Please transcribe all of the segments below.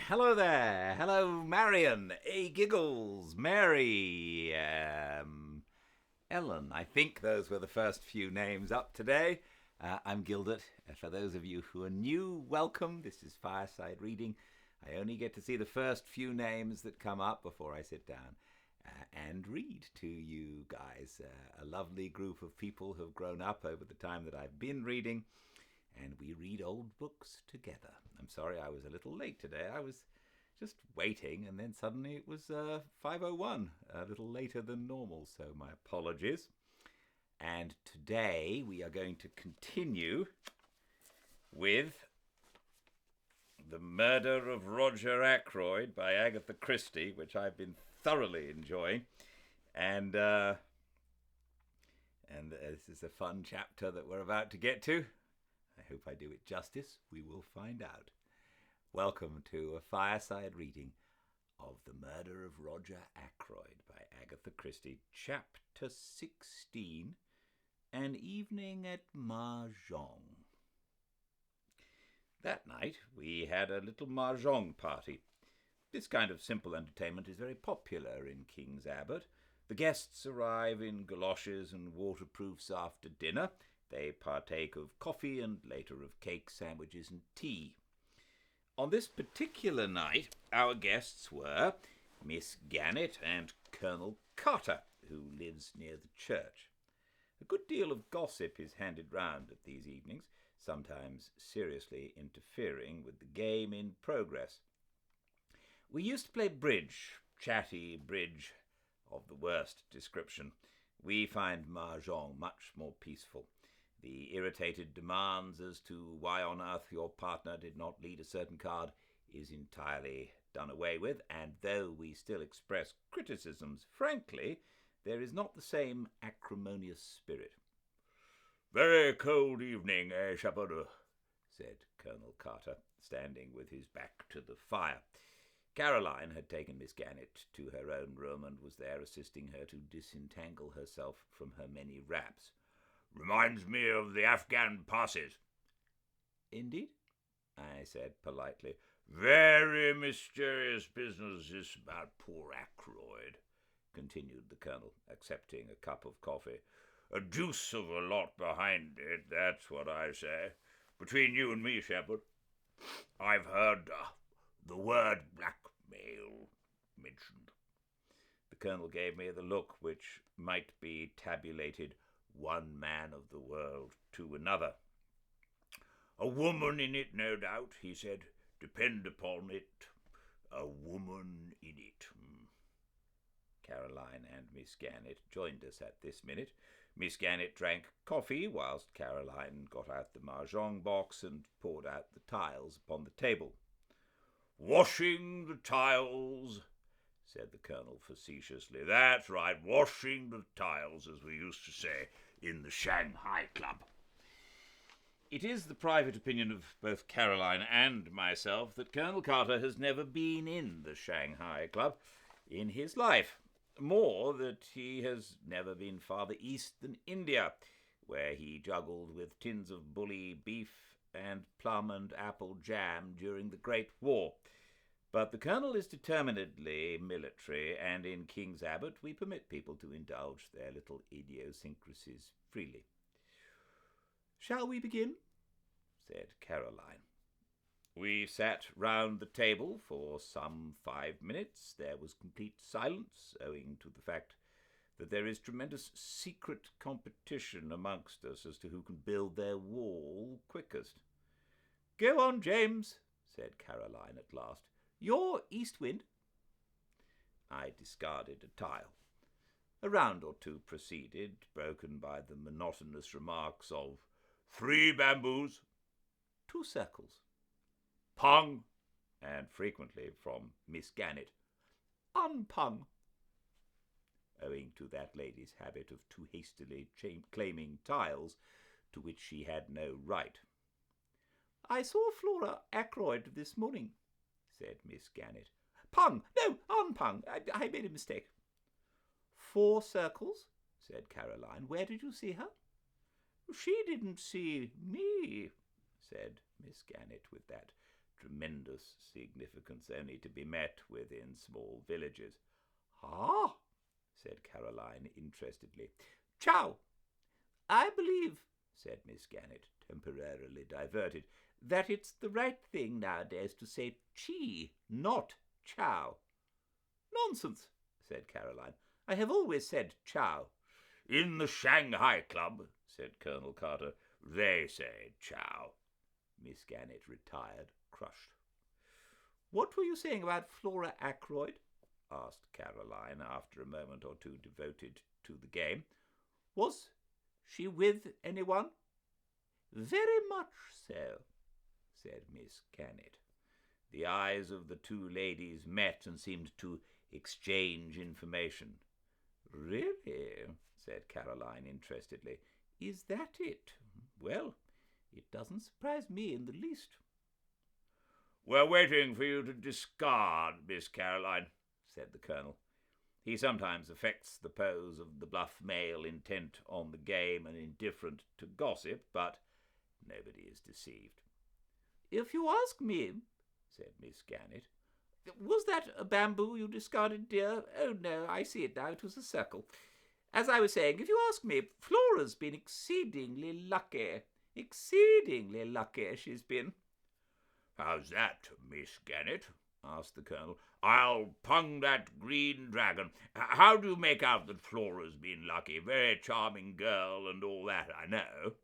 Hello there. Hello, Marion. Hey, Giggles. Mary. Ellen. I think those were the first few names up today. I'm Gildart. For those of you who are new, welcome. This is Fireside Reading. I only get to see the first few names that come up before I sit down and read to you guys. A lovely group of people who have grown up over the time that I've been reading, and we read old books together. I'm sorry I was a little late today. I was just waiting, and then suddenly it was 5:01, a little later than normal, so my apologies. And today we are going to continue with The Murder of Roger Ackroyd by Agatha Christie, which I've been thoroughly enjoying. And this is a fun chapter that we're about to get to. I hope I do it justice. We will find out. Welcome to a fireside reading of The Murder of Roger Ackroyd by Agatha Christie, Chapter 16, An Evening at Mahjong. That night we had a little mahjong party. This kind of simple entertainment is very popular in King's Abbot. The guests arrive in galoshes and waterproofs after dinner. They partake of coffee and later of cake, sandwiches and tea. On this particular night, our guests were Miss Gannett and Colonel Carter, who lives near the church. A good deal of gossip is handed round at these evenings, sometimes seriously interfering with the game in progress. We used to play bridge, chatty bridge of the worst description. We find mahjong much more peaceful. The irritated demands as to why on earth your partner did not lead a certain card is entirely done away with, and though we still express criticisms frankly, there is not the same acrimonious spirit. "Very cold evening, Shepherd?" said Colonel Carter, standing with his back to the fire. Caroline had taken Miss Gannett to her own room and was there assisting her to disentangle herself from her many wraps. "Reminds me of the Afghan passes." "Indeed?" I said politely. "Very mysterious business this about poor Ackroyd," continued the Colonel, accepting a cup of coffee. "A deuce of a lot behind it, that's what I say. Between you and me, Shepherd, I've heard the word blackmail mentioned." The Colonel gave me the look which might be tabulated one man of the world to another. "A woman in it, no doubt," he said. "Depend upon it, a woman in it." Caroline and Miss Gannett joined us at this minute. Miss Gannett drank coffee, whilst Caroline got out the mahjong box and poured out the tiles upon the table. "Washing the tiles," said the Colonel facetiously. "That's right, washing the tiles, as we used to say in the Shanghai Club." It is the private opinion of both Caroline and myself that Colonel Carter has never been in the Shanghai Club in his life. More, that he has never been farther east than India, where he juggled with tins of bully beef and plum and apple jam during the Great War. But the Colonel is determinedly military, and in King's Abbot we permit people to indulge their little idiosyncrasies freely. "Shall we begin?" said Caroline. We sat round the table for some 5 minutes. There was complete silence, owing to the fact that there is tremendous secret competition amongst us as to who can build their wall quickest. "Go on, James," said Caroline at last. "You're East Wind." I discarded a tile. A round or two proceeded, broken by the monotonous remarks of 3 bamboos, 2 circles, pung, and frequently from Miss Gannett, unpung, owing to that lady's habit of too hastily claiming tiles to which she had no right. "I saw Flora Ackroyd this morning," said Miss Gannett. "Pung! No, unpung. I made a mistake." "4 circles," said Caroline. "Where did you see her?" "She didn't see me," said Miss Gannett with that tremendous significance only to be met with in small villages. "Ah," said Caroline interestedly. "Chow. I believe," said Miss Gannett, temporarily diverted, "that it's the right thing nowadays to say chi, not chow." "Nonsense," said Caroline. "I have always said chow." "In the Shanghai Club," said Colonel Carter, "they say chow." Miss Gannett retired, crushed. "What were you saying about Flora Ackroyd?" asked Caroline, after a moment or two devoted to the game. "Was she with anyone?" "Very much so," said Miss Gannett. The eyes of the two ladies met and seemed to exchange information. "Really?" said Caroline interestedly. "Is that it? Well, it doesn't surprise me in the least." "We're waiting for you to discard, Miss Caroline," said the Colonel. He sometimes affects the pose of the bluff male intent on the game and indifferent to gossip, but nobody is deceived. "If you ask me," said Miss Gannett, "was that a bamboo you discarded, dear? Oh, no, I see it now. It was a circle. As I was saying, if you ask me, Flora's been exceedingly lucky. Exceedingly lucky she's been." "How's that, Miss Gannett?" asked the Colonel. "I'll pung that green dragon. How do you make out that Flora's been lucky? Very charming girl and all that, I know."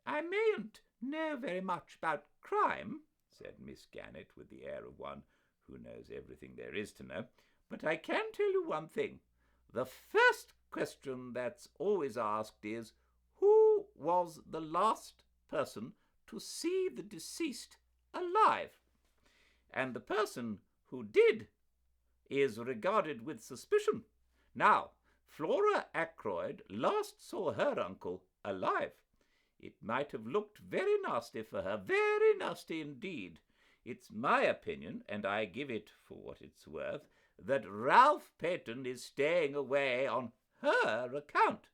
"I mayn't know very much about crime," said Miss Gannett, with the air of one who knows everything there is to know, "but I can tell you one thing. The first question that's always asked is, who was the last person to see the deceased alive? And the person who did is regarded with suspicion. Now, Flora Ackroyd last saw her uncle alive. It might have looked very nasty for her, very nasty indeed. It's my opinion, and I give it for what it's worth, that Ralph Peyton is staying away on her account,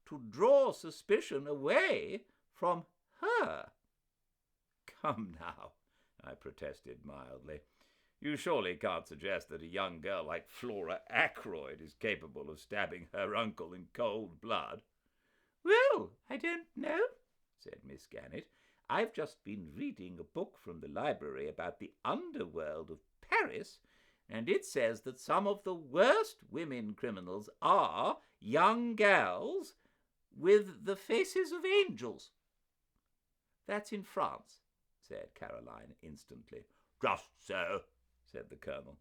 to draw suspicion away from her." "Come now," I protested mildly. "You surely can't suggest that a young girl like Flora Ackroyd is capable of stabbing her uncle in cold blood?" "Well, I don't know," said Miss Gannett. "I've just been reading a book from the library about the underworld of Paris, and it says that some of the worst women criminals are young gals with the faces of angels." "That's in France," said Caroline instantly. "Just so," said the Colonel.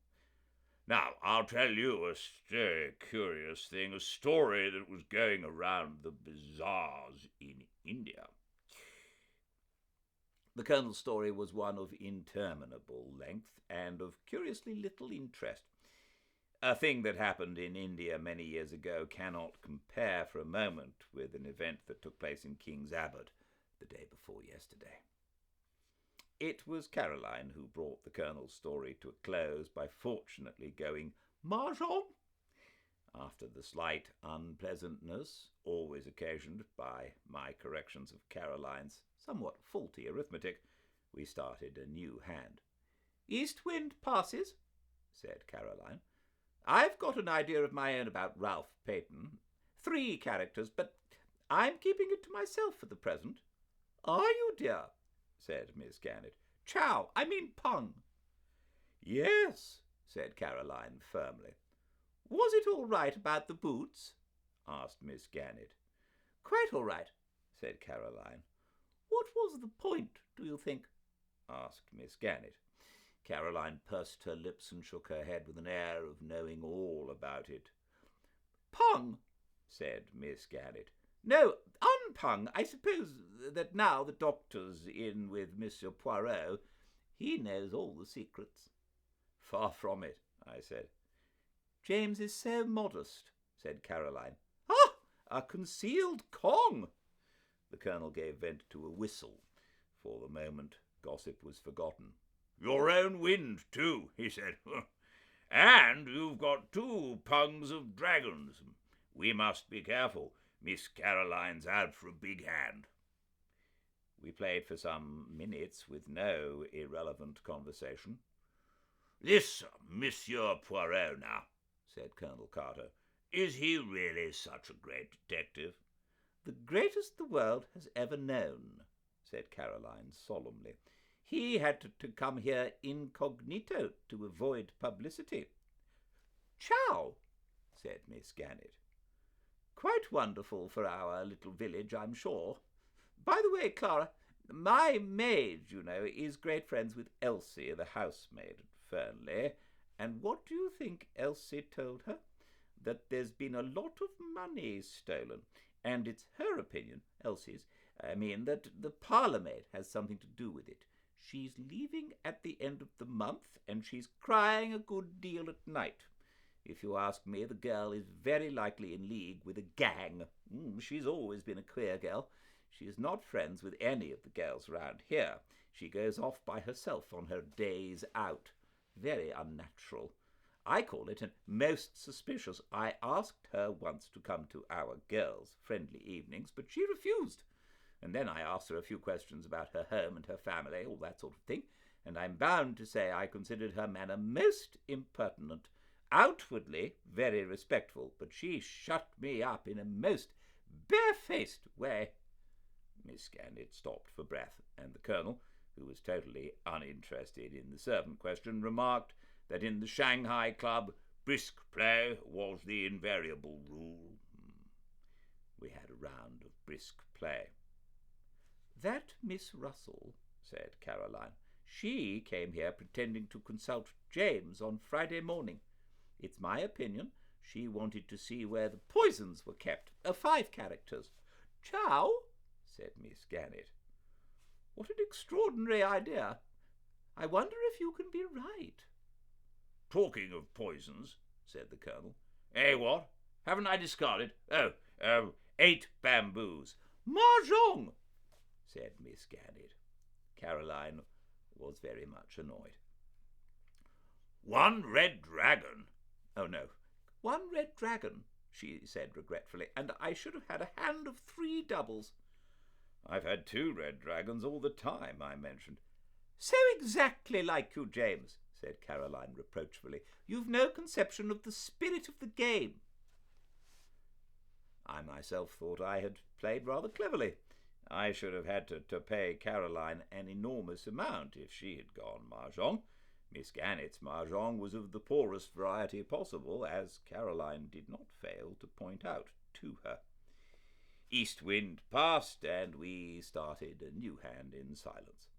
"Now, I'll tell you a very curious thing, a story that was going around the bazaars in India." The Colonel's story was one of interminable length and of curiously little interest. A thing that happened in India many years ago cannot compare for a moment with an event that took place in King's Abbot the day before yesterday. It was Caroline who brought the Colonel's story to a close by fortunately going mahjong. After the slight unpleasantness always occasioned by my corrections of Caroline's somewhat faulty arithmetic, we started a new hand. "East wind passes," said Caroline. "I've got an idea of my own about Ralph Peyton. 3 characters, but I'm keeping it to myself for the present." "Are you, dear?" said Miss Gannett. I mean pung." "Yes," said Caroline firmly. "Was it all right about the boots?" asked Miss Gannett. "Quite all right," said Caroline. "What was the point, do you think?" asked Miss Gannett. Caroline pursed her lips and shook her head with an air of knowing all about it. "Pung," said Miss Gannett. "No, unpung. I suppose that now the doctor's in with Monsieur Poirot, he knows all the secrets." "Far from it," I said. "James is so modest," said Caroline. "Ah, a concealed Kong!" The Colonel gave vent to a whistle. For the moment, gossip was forgotten. "Your own wind, too," he said. "And you've got 2 pungs of dragons. We must be careful. Miss Caroline's out for a big hand." We played for some minutes with no irrelevant conversation. "This Monsieur Poirot, now," said Colonel Carter, "is he really such a great detective?" "The greatest the world has ever known," said Caroline solemnly. "He had to come here incognito to avoid publicity." "Chow," said Miss Gannett. "Quite wonderful for our little village, I'm sure. By the way, Clara, my maid, you know, is great friends with Elsie, the housemaid at Fernley, and what do you think Elsie told her? That there's been a lot of money stolen, and it's her opinion, Elsie's, that the parlour-maid has something to do with it. She's leaving at the end of the month, and she's crying a good deal at night. If you ask me, the girl is very likely in league with a gang. She's always been a queer girl. She is not friends with any of the girls round here. She goes off by herself on her days out. Very unnatural. I call it most suspicious. I asked her once to come to our girls' friendly evenings, but she refused. And then I asked her a few questions about her home and her family, all that sort of thing, and I'm bound to say I considered her manner most impertinent. Outwardly very respectful, but she shut me up in a most barefaced way." Miss Gannett stopped for breath, and the Colonel, who was totally uninterested in the servant question, remarked that in the Shanghai Club brisk play was the invariable rule. We had a round of brisk play. "That Miss Russell," said Caroline, "she came here pretending to consult James on Friday morning. It's my opinion she wanted to see where the poisons were kept. 5 characters. Chow?" said Miss Gannett. "What an extraordinary idea. I wonder if you can be right." "Talking of poisons," said the Colonel. What? Haven't I discarded? 8 bamboos." "Mahjong," said Miss Gannett. Caroline was very much annoyed. "1 red dragon." "Oh, no, 1 red dragon," she said regretfully, "and I should have had a hand of 3 doubles." "I've had 2 red dragons all the time," I mentioned. "So exactly like you, James," said Caroline reproachfully. "You've no conception of the spirit of the game." I myself thought I had played rather cleverly. I should have had to pay Caroline an enormous amount if she had gone mahjong. Miss Gannett's mahjong was of the poorest variety possible, as Caroline did not fail to point out to her. East wind passed, and we started a new hand in silence.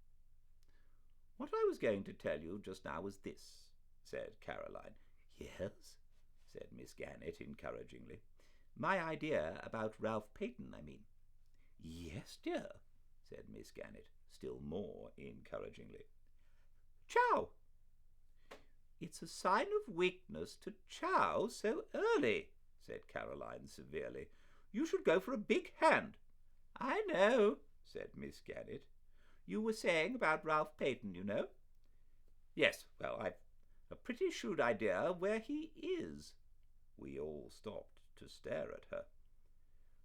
"What I was going to tell you just now was this," said Caroline. "Yes?" said Miss Gannett encouragingly. "My idea about Ralph Peyton, I mean." "Yes, dear," said Miss Gannett, still more encouragingly. "Chow." "It's a sign of weakness to chow so early," said Caroline severely. "You should go for a big hand." "I know," said Miss Gannett. "You were saying about Ralph Peyton, you know." "Yes, well, I've a pretty shrewd idea where he is." We all stopped to stare at her.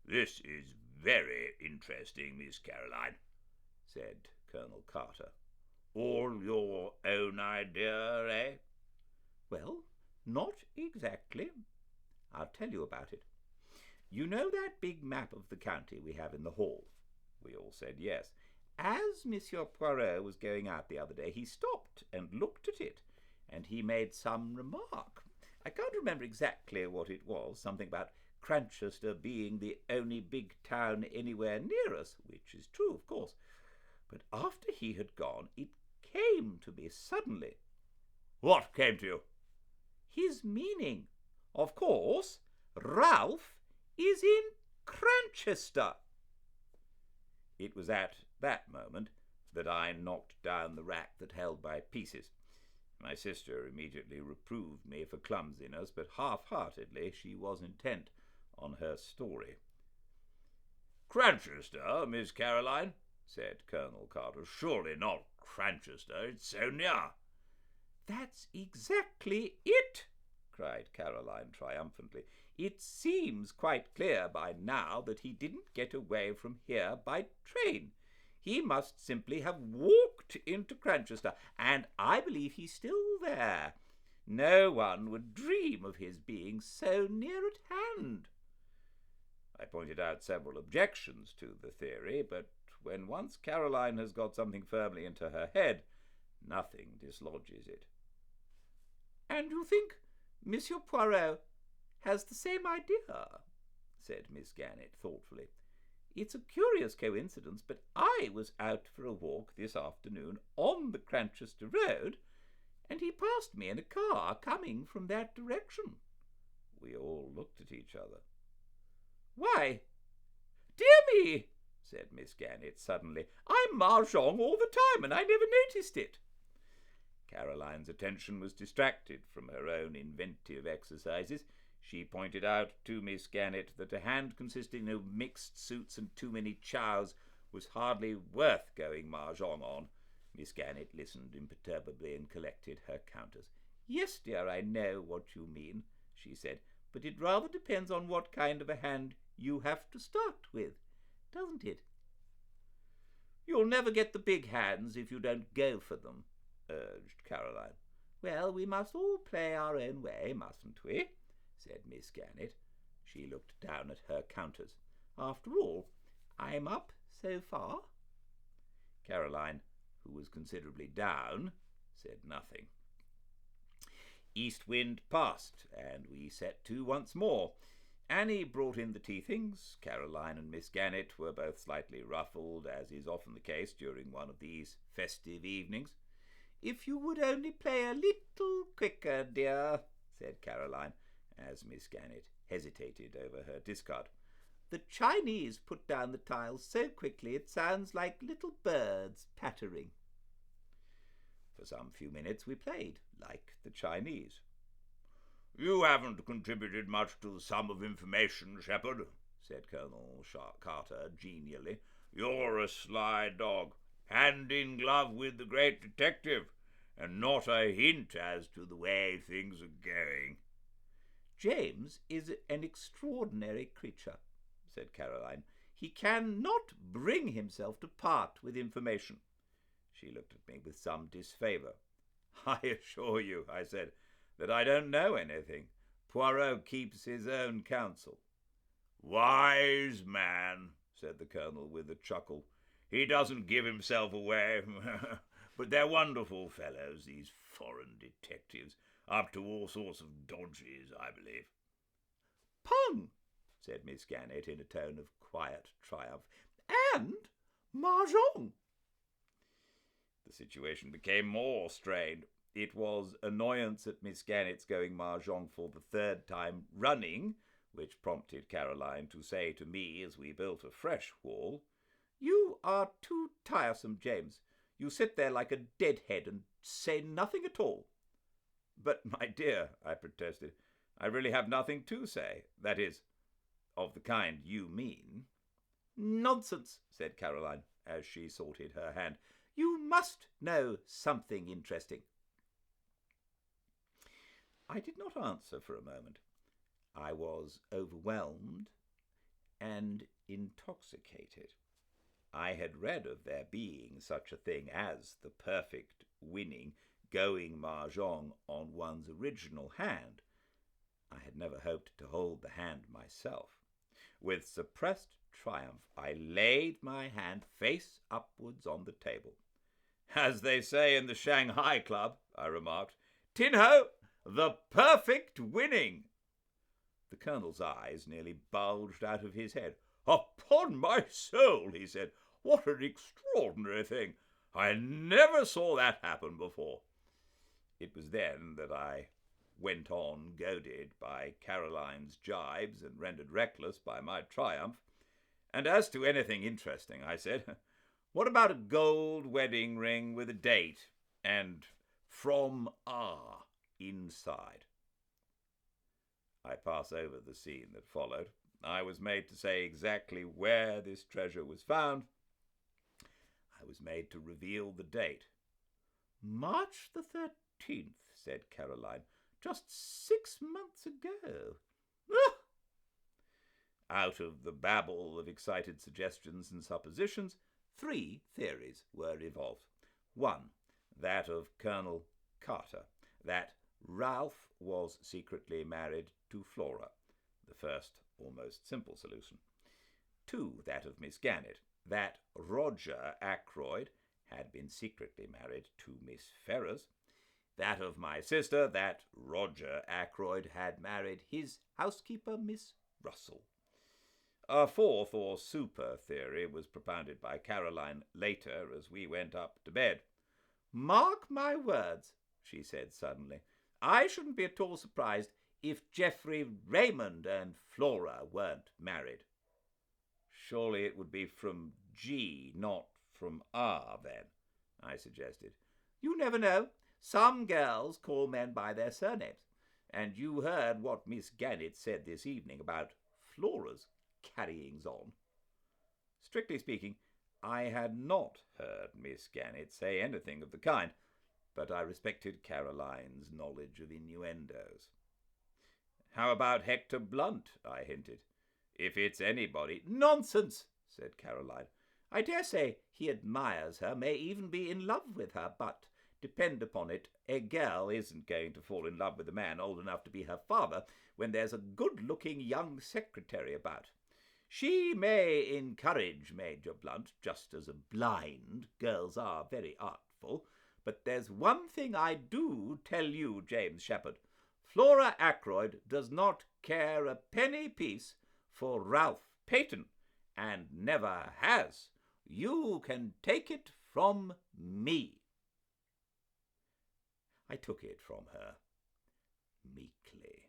"This is very interesting, Miss Caroline," said Colonel Carter. "All your own idea, eh?" "Well, not exactly. I'll tell you about it. You know that big map of the county we have in the hall?" We all said yes. "As Monsieur Poirot was going out the other day, he stopped and looked at it, and he made some remark. I can't remember exactly what it was, something about Cranchester being the only big town anywhere near us, which is true, of course. But after he had gone, it came to me suddenly." "What came to you?" "His meaning. Of course, Ralph is in Cranchester." It was at that moment that I knocked down the rack that held my pieces. My sister immediately reproved me for clumsiness, but half-heartedly she was intent on her story. "Cranchester, Miss Caroline?" said Colonel Carter. "Surely not Cranchester. It's so near." "That's exactly it," cried Caroline triumphantly. "It seems quite clear by now that he didn't get away from here by train. He must simply have walked into Cranchester, and I believe he's still there. No one would dream of his being so near at hand." I pointed out several objections to the theory, but when once Caroline has got something firmly into her head, nothing dislodges it. "And you think Monsieur Poirot has the same idea?" said Miss Gannett thoughtfully. "It's a curious coincidence, but I was out for a walk this afternoon on the Cranchester Road, and he passed me in a car coming from that direction." We all looked at each other. "Why, dear me," said Miss Gannett suddenly, "I'm mahjong all the time, and I never noticed it." Caroline's attention was distracted from her own inventive exercises. She pointed out to Miss Gannett that a hand consisting of mixed suits and too many chows was hardly worth going mahjong on. Miss Gannett listened imperturbably and collected her counters. "Yes, dear, I know what you mean," she said, "but it rather depends on what kind of a hand you have to start with, doesn't it?" "You'll never get the big hands if you don't go for them," urged Caroline. "Well, we must all play our own way, mustn't we?" said Miss Gannett. She looked down at her counters. "After all, I'm up so far." Caroline, who was considerably down, said nothing. East wind passed, and we set to once more. Annie brought in the tea things. Caroline and Miss Gannett were both slightly ruffled, as is often the case during one of these festive evenings. "If you would only play a little quicker, dear," said Caroline, as Miss Gannett hesitated over her discard. "The Chinese put down the tiles so quickly it sounds like little birds pattering." For some few minutes we played like the Chinese. "You haven't contributed much to the sum of information, Shepherd," said Colonel Carter genially. "You're a sly dog, hand in glove with the great detective, and not a hint as to the way things are going." "James is an extraordinary creature," said Caroline. "He cannot bring himself to part with information." She looked at me with some disfavour. "I assure you," I said, "that I don't know anything. Poirot keeps his own counsel." "Wise man," said the Colonel with a chuckle. "He doesn't give himself away. But they're wonderful fellows, these foreign detectives, up to all sorts of dodges, I believe." "Pung," said Miss Gannett in a tone of quiet triumph, "and mahjong." The situation became more strained. It was annoyance at Miss Gannett's going mahjong for the third time running which prompted Caroline to say to me as we built a fresh wall, "You are too tiresome, James. You sit there like a deadhead and say nothing at all." "But, my dear," I protested, "I really have nothing to say. That is, of the kind you mean." "Nonsense," said Caroline, as she sorted her hand. "You must know something interesting." I did not answer for a moment. I was overwhelmed and intoxicated. I had read of there being such a thing as the perfect winning going mahjong on one's original hand. I had never hoped to hold the hand myself. With suppressed triumph, I laid my hand face upwards on the table. "As they say in the Shanghai Club," I remarked, "tin ho, the perfect winning." The Colonel's eyes nearly bulged out of his head. "Upon my soul," he said, "what an extraordinary thing! I never saw that happen before." It was then that I went on, goaded by Caroline's gibes and rendered reckless by my triumph. "And as to anything interesting," I said, "what about a gold wedding ring with a date and 'From R' inside?" I pass over the scene that followed. I was made to say exactly where this treasure was found. I was made to reveal the date. "March the 13th, said Caroline. "Just 6 months ago." Ah! Out of the babble of excited suggestions and suppositions, 3 theories were evolved. 1, that of Colonel Carter, that Ralph was secretly married to Flora, the first almost simple solution. 2, that of Miss Gannett, that Roger Ackroyd had been secretly married to Miss Ferrers. That of my sister, that Roger Ackroyd had married his housekeeper, Miss Russell. A 4th or super theory was propounded by Caroline later as we went up to bed. "Mark my words," she said suddenly, "I shouldn't be at all surprised if Geoffrey Raymond and Flora weren't married." "Surely it would be from G, not from R, then," I suggested. "You never know. Some girls call men by their surnames. And you heard what Miss Gannett said this evening about Flora's carryings on." Strictly speaking, I had not heard Miss Gannett say anything of the kind, but I respected Caroline's knowledge of innuendos. "How about Hector Blunt?" I hinted. "If it's anybody—" "Nonsense," said Caroline. "I dare say he admires her, may even be in love with her, but depend upon it, a girl isn't going to fall in love with a man old enough to be her father when there's a good-looking young secretary about. She may encourage Major Blunt, just as a blind. Girls are very artful. But there's one thing I do tell you, James Shepherd. Flora Ackroyd does not care a penny piece for Ralph Peyton, and never has. You can take it from me." I took it from her meekly.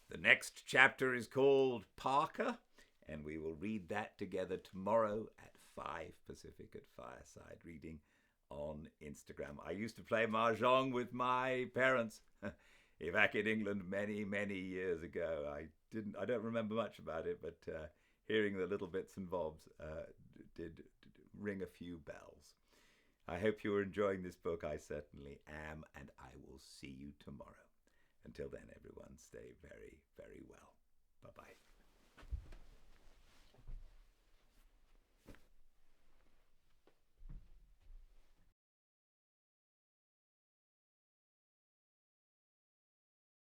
The next chapter is called Parker, and we will read that together tomorrow at 5 Pacific at Fireside Reading on Instagram. I used to play mahjong with my parents back in England many, many years ago. I don't remember much about it, but hearing the little bits and bobs did ring a few bells. I hope you are enjoying this book. I certainly am, and I will see you tomorrow. Until then, everyone, stay very, very well. Bye-bye.